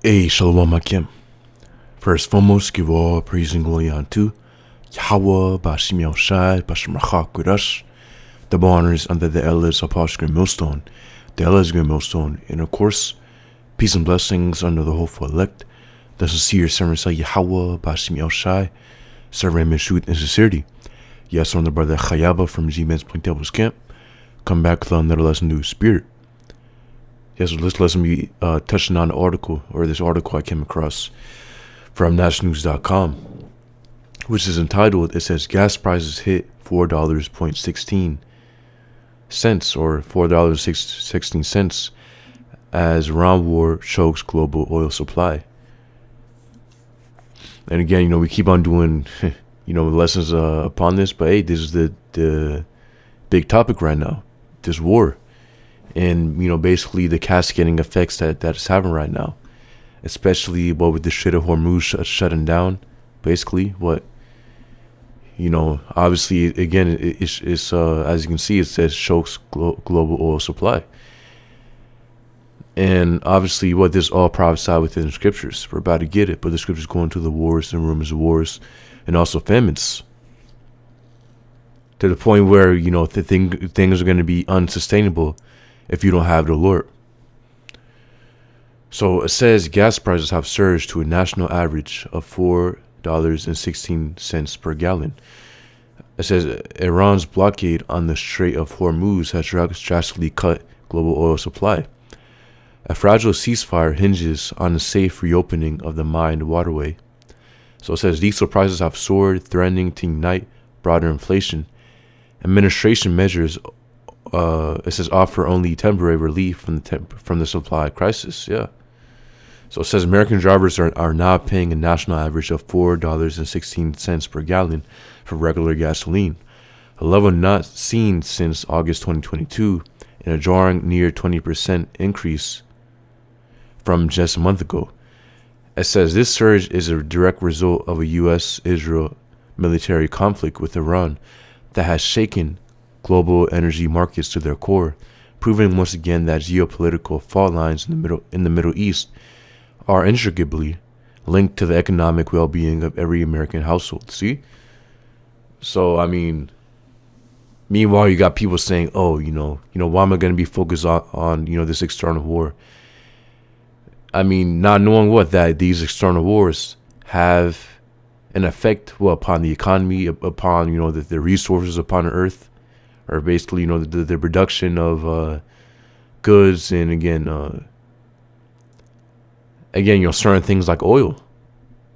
Hey, Shalom Akim. First foremost, give all praise and glory unto Yahweh, Bashim Yahushai, Bashim Rachak with us. The honors under the elders of Apostle Millstone, the elders of Millstone, and of course, peace and blessings under the hopeful elect. The sincere servants of Yahweh, Bashim Yahushai, serving in truth and sincerity. Yes, on the brother Chayaba from G-Men's Point Devil's Camp. Come back with another lesson to spirit. Yes, so this lesson be touching on this article I came across from nationalnews.com, which is entitled, it says, gas prices hit $4.16 or $4.16 as Iran war chokes global oil supply. And again, we keep on doing, lessons upon this, but hey, this is the big topic right now, this war. And, basically the cascading effects that it's having right now. Especially, with the Strait of Hormuz shutting down. Basically, obviously, again, it's as you can see, it says chokes global oil supply. And obviously, this all prophesied within the scriptures. We're about to get it, but the scriptures go into the wars and rumors of wars and also famines. To the point where, things are going to be unsustainable if you don't have the Lord. So it says gas prices have surged to a national average of $4.16 per gallon. It says Iran's blockade on the Strait of Hormuz has drastically cut global oil supply. A fragile ceasefire hinges on the safe reopening of the mined waterway. So it says diesel prices have soared, threatening to ignite broader inflation. Administration measures it says offer only temporary relief from the supply crisis. Yeah. So it says American drivers are now paying a national average of $4.16 per gallon for regular gasoline, a level not seen since August 2022, and a jarring near 20% increase from just a month ago. It says this surge is a direct result of a U.S.-Israel military conflict with Iran that has shaken global energy markets to their core, proving once again that geopolitical fault lines in the Middle East are intricately linked to the economic well-being of every American household. See? So, meanwhile, you got people saying, why am I going to be focused on this external war? Not knowing that these external wars have an effect, upon the economy, upon, the resources upon the earth, or basically, the production of goods, and again, certain things like oil,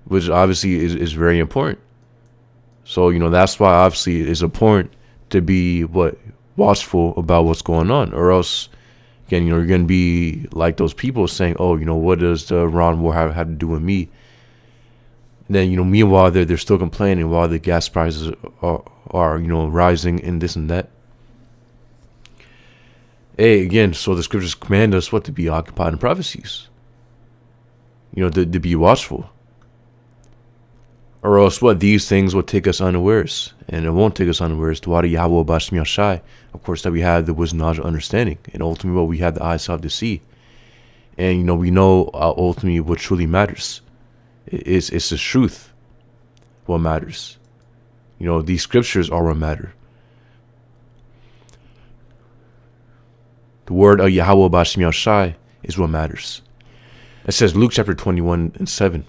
which obviously is very important. So, that's why obviously it's important to be watchful about what's going on, or else, again, you're going to be like those people saying, what does the Iran war have to do with me? And then, meanwhile, they're still complaining while the gas prices are rising and this and that. Hey, again, so the scriptures command us to be occupied in prophecies. To be watchful. Or else these things will take us unawares. And it won't take us unawares. To Wadi Yahweh Bashim Yahushai. Of course, that we have the wisdom, knowledge, and understanding. And ultimately, we have the eyes to see. And, we know ultimately what truly matters. It's the truth what matters. These scriptures are what matter. The word of Yahweh Bashim Yahushai is what matters. It says Luke chapter 21:7.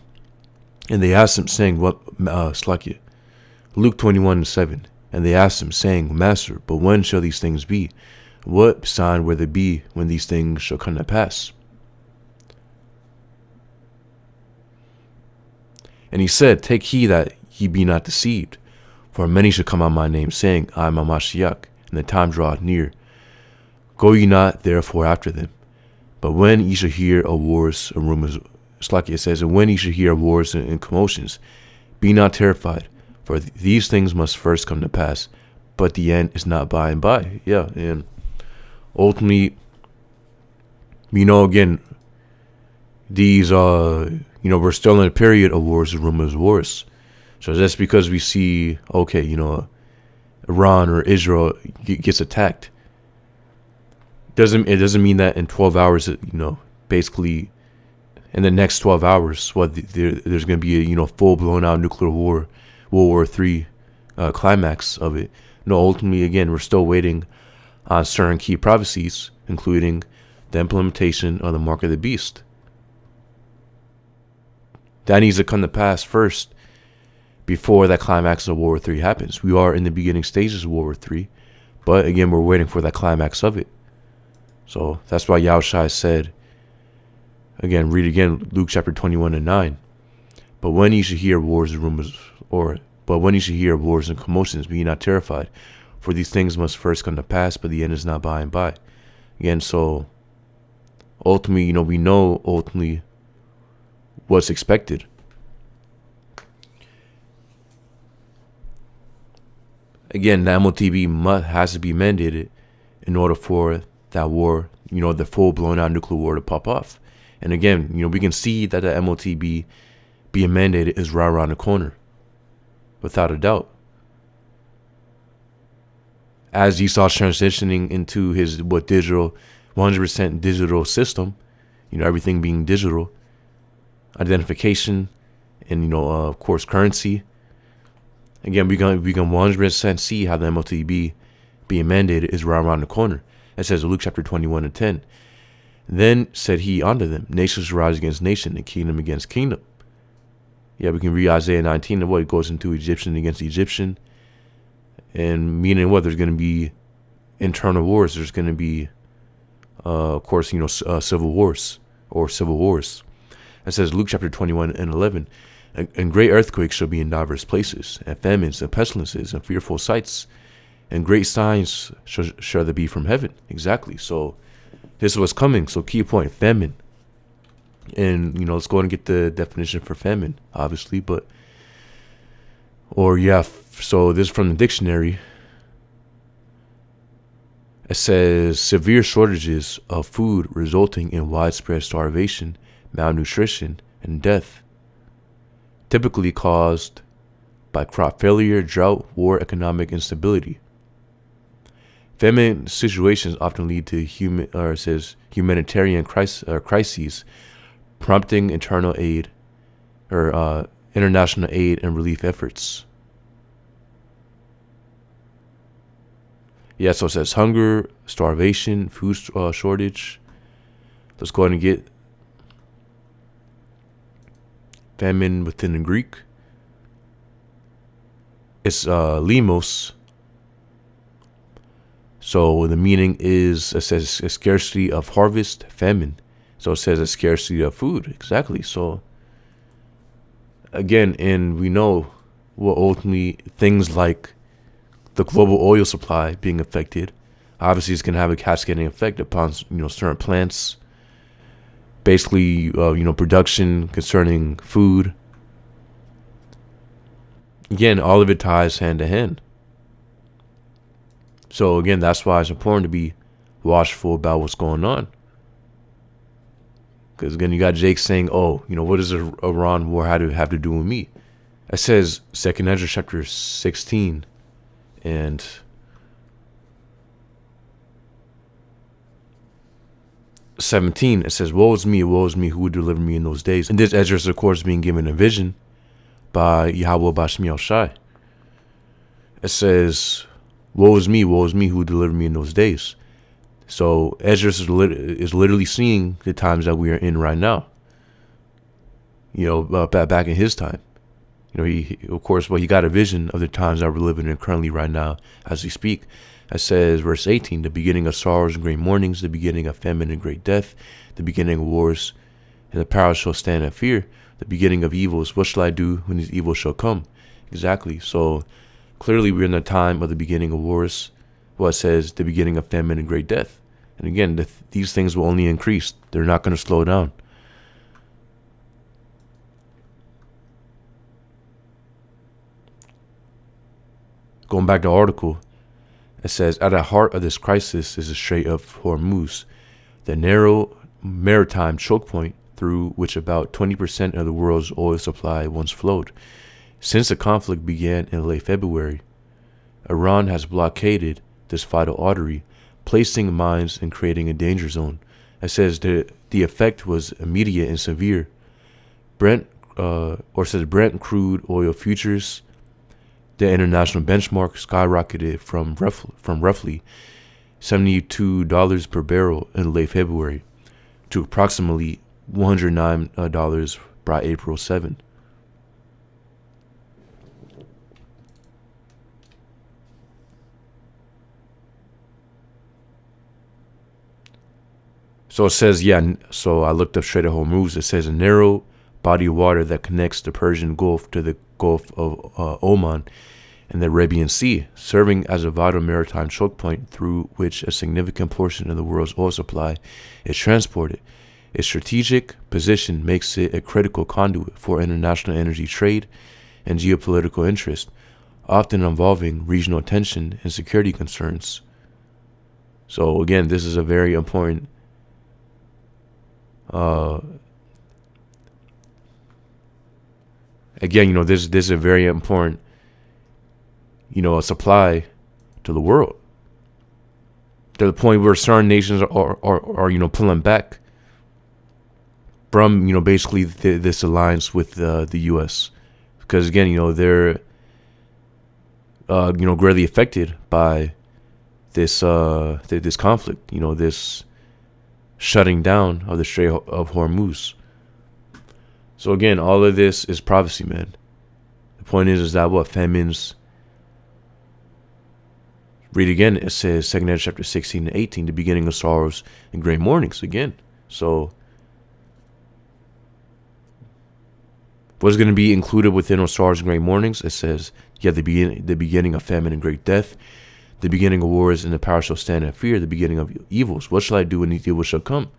And they asked him, saying, Luke 21:7. And they asked him, saying, Master, but when shall these things be? What sign will there be when these things shall come to pass? And he said, Take heed that ye be not deceived, for many shall come on my name, saying, I am a Mashiach, and the time draweth near. Go ye not therefore after them. But when ye shall hear of wars and rumors, it says, and when ye shall hear of wars and commotions, be not terrified, for these things must first come to pass, but the end is not by and by. Yeah, and ultimately, again, these we're still in a period of wars and rumors of wars. So that's because we see, Iran or Israel gets attacked. It doesn't mean that in 12 hours, basically in the next 12 hours, there's going to be a full blown out nuclear war, World War III climax of it. No, ultimately, again, we're still waiting on certain key prophecies, including the implementation of the mark of the beast. That needs to come to pass first before that climax of World War III happens. We are in the beginning stages of World War III, but again, we're waiting for that climax of it. So that's why Yahushua said, again, read again, Luke chapter 21:9. But when you should hear wars and rumors, but when you should hear wars and commotions, be not terrified, for these things must first come to pass, but the end is not by and by. Again, so ultimately, we know ultimately what's expected. Again, the MOTB has to be mandated in order for that war, the full blown out nuclear war to pop off. And again, we can see that the MOTB being mandated is right around the corner, without a doubt. As Esau's transitioning into his 100% digital system, everything being digital, identification, and of course currency. Again, we can 100% see how the MOTB being mandated is right around the corner. It says in Luke chapter 21:10. Then said he unto them, nations rise against nation, and kingdom against kingdom. Yeah, we can read Isaiah 19 and what it goes into Egyptian against Egyptian, and meaning what there's going to be internal wars. There's going to be, of course, civil wars or civil wars. It says Luke chapter 21:11. And great earthquakes shall be in diverse places, and famines and pestilences and fearful sights, and great signs shall there be from heaven. Exactly. So this is what's coming. So key point, famine. And, let's go ahead and get the definition for famine, obviously. So this is from the dictionary. It says severe shortages of food resulting in widespread starvation, malnutrition, and death. Typically caused by crop failure, drought, war, economic instability. Famine situations often lead to humanitarian crises, prompting international aid and relief efforts. Yeah, so it says hunger, starvation, food shortage. Let's go ahead and get famine within the Greek. It's limos. So the meaning is, it says a scarcity of harvest, famine. So it says a scarcity of food. Exactly. So again, and we know what ultimately things like the global oil supply being affected, obviously it's going to have a cascading effect upon certain plants. Basically, production concerning food. Again, all of it ties hand to hand. So again, that's why it's important to be watchful about what's going on. Because again, you got Jake saying, what does the Iran war have to do with me? It says 2nd Ezra chapter 16 and 17, it says, woe is me, who would deliver me in those days. And this Ezra is, of course, being given a vision by Yahweh Bashmi Al-Shai. It says, woe is me, who would deliver me in those days. So Ezra is literally seeing the times that we are in right now. Back in his time. He got a vision of the times that we're living in currently right now as we speak. It says, verse 18, the beginning of sorrows and great mournings, the beginning of famine and great death, the beginning of wars, and the power shall stand in fear, the beginning of evils. What shall I do when these evils shall come? Exactly. So clearly we're in the time of the beginning of wars. Well, it says the beginning of famine and great death. And again, these things will only increase. They're not going to slow down. Going back to the article, it says, at the heart of this crisis is the Strait of Hormuz, the narrow maritime choke point through which about 20% of the world's oil supply once flowed. Since the conflict began in late February, Iran has blockaded this vital artery, placing mines and creating a danger zone. It says the the effect was immediate and severe. Brent crude oil futures, the international benchmark, skyrocketed from roughly $72 per barrel in late February to approximately $109 by April 7. So it says, so I looked up Strait of Hormuz. It says a narrow body of water that connects the Persian Gulf to the Gulf of Oman and the Arabian Sea, serving as a vital maritime choke point through which a significant portion of the world's oil supply is transported. Its strategic position makes it a critical conduit for international energy trade and geopolitical interest, often involving regional tension and security concerns. So again, this is a very important this is a very important, supply to the world. To the point where certain nations are pulling back from, basically this alliance with the U.S. Because again, they're, greatly affected by this conflict. This shutting down of the Strait of Hormuz. So again, all of this is prophecy, man. The point is that what famines. Read again. It says 2 Ezra chapter 16 and 18, the beginning of sorrows and great mournings. Again, so what's going to be included within those sorrows and great mournings? It says, the beginning of famine and great death, the beginning of wars, and the power shall stand in fear, the beginning of evils. What shall I do when these evils shall come?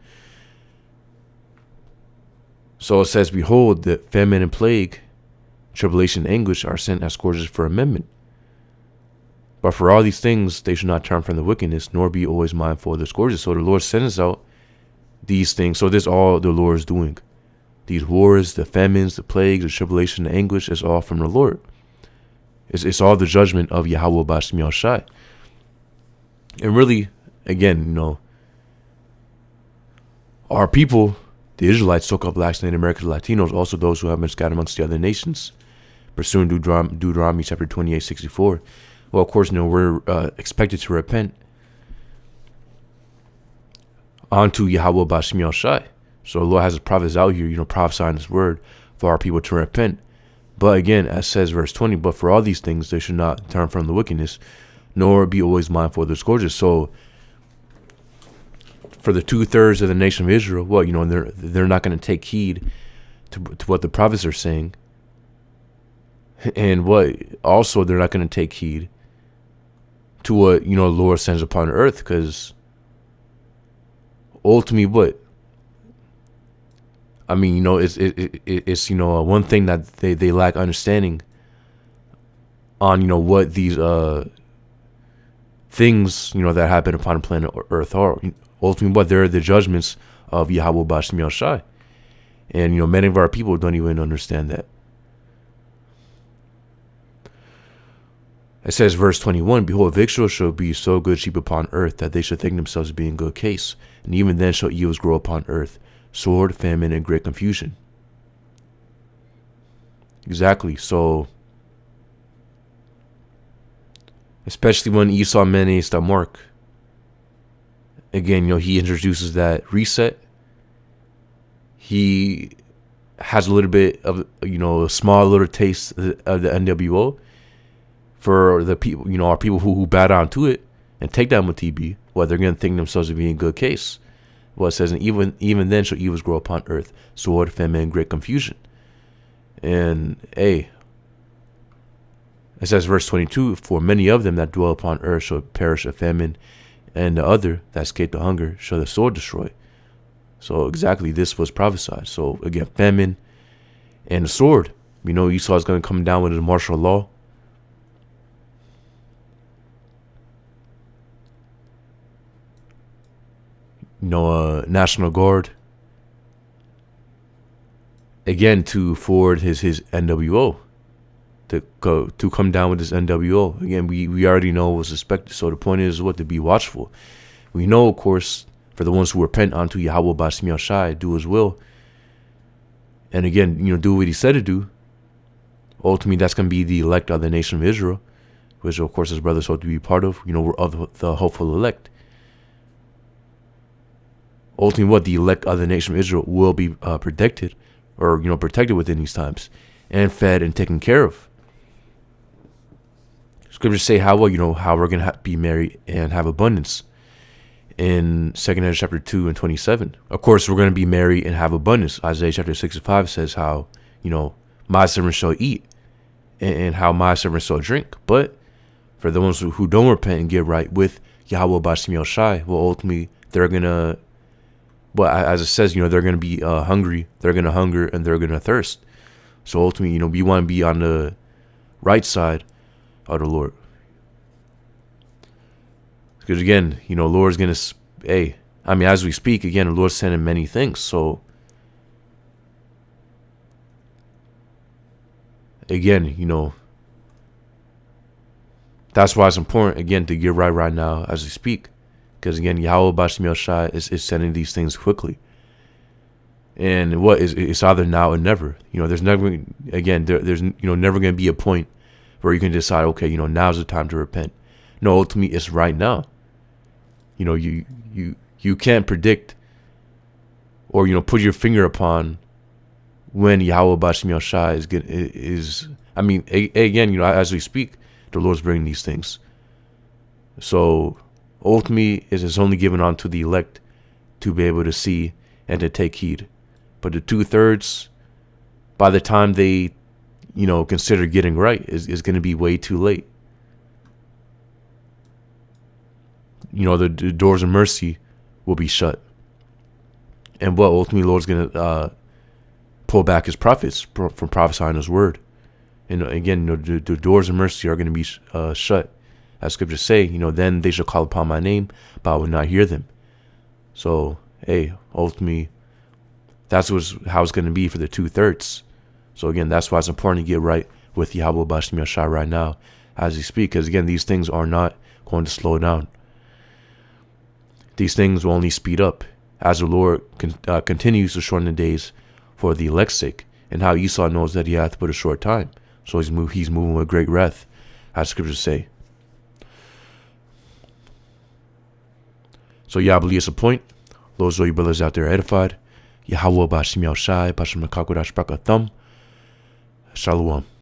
So it says, behold, the famine and plague, tribulation and anguish are sent as scourges for amendment. But for all these things, they should not turn from the wickedness, nor be always mindful of the scourges. So the Lord sends out these things. So this is all the Lord is doing. These wars, the famines, the plagues, the tribulation, the anguish is all from the Lord. It's all the judgment of Yahweh Bashim Yahshai. And really, again, our people, the Israelites, so-called blacks, Native Americans, Latinos, also those who have been scattered amongst the other nations, pursuing Deuteronomy chapter 28:64. Well, of course, we're expected to repent unto Yahweh Bashim Yahshai. So the Lord has his prophets out here, prophesying his word for our people to repent. But again, as says verse 20, but for all these things, they should not turn from the wickedness, nor be always mindful of the scourges. So for the 2/3 of the nation of Israel, they're not going to take heed to what the prophets are saying. And also they're not going to take heed to what, the Lord sends upon earth, because ultimately it's one thing that they lack understanding on, what these things, that happen upon planet Earth are. Ultimately, they're the judgments of Yahweh Bashim Yahshai. And, many of our people don't even understand that. It says, verse 21, behold, victuals shall be so good sheep upon earth that they shall think themselves to be in good case. And even then shall evils grow upon earth, sword, famine, and great confusion. Exactly. So, especially when Esau menaced the mark. Again, he introduces that reset. He has a little bit of, a small little taste of the NWO for the people, our people who bow down to it and take down with TB. They're going to think themselves to be in good case. It says, and even then shall evils grow upon earth, sword, famine, and great confusion. And it says, verse 22, for many of them that dwell upon earth shall perish of famine, and the other that escape the hunger shall the sword destroy. So exactly, this was prophesied. So again, famine and the sword. Esau is going to come down with his martial law. National Guard. Again, to forward his NWO. To come down with this NWO. Again, we already know what was expected. So the point is to be watchful. We know, of course, For the ones who repent unto Yahweh Bashim Yashai, do his will. And again, do what he said to do. Ultimately, that's going to be the elect of the nation of Israel, which, of course, his brothers hope to be part of. We're of the hopeful elect. Ultimately, what the elect of the nation of Israel will be protected, or protected within these times, and fed and taken care of. Scriptures say how we're going to be married and have abundance. In 2 Ezra chapter 2 and 27. Of course, we're going to be married and have abundance. Isaiah chapter 65 says how, my servants shall eat and how my servants shall drink. But for the ones who don't repent and get right with Yahweh Bashim Yoshai, well, ultimately, they're going to, as it says, they're going to be hungry, they're going to hunger, and they're going to thirst. So ultimately, we want to be on the right side of the Lord. Because again, Lord's going to, as we speak, again, the Lord's sending many things. So, again, that's why it's important, again, to get right now as we speak. Because again, Yahweh Bashim Yoshai is sending these things quickly. And it's either now or never. There's never, again, there's never going to be a point where you can decide, okay, now's the time to repent. No, ultimately, it's right now. You can't predict or put your finger upon when Yahweh Bashim Yoshai is again, as we speak, the Lord's bringing these things. So ultimately, it is only given unto the elect to be able to see and to take heed. But the 2/3, by the time they consider getting right, is going to be way too late. The doors of mercy will be shut. And what ultimately Lord's going to pull back his prophets from prophesying his word. And again, the doors of mercy are going to be shut. As scriptures say, then they shall call upon my name, but I will not hear them. So, ultimately, that's how it's going to be for the 2/3. So again, that's why it's important to get right with Yahweh Bashim Yashai right now as we speak. Because again, these things are not going to slow down. These things will only speed up as the Lord continues to shorten the days for the elect's sake, and how Esau knows that he hath but a short time. So he's moving with great wrath, as scriptures say. So yeah, I believe it's a point. Those of you brothers out there edified. Yahweh Bashim Yahushai, Bashim Makakodash Brakathum. Shalom.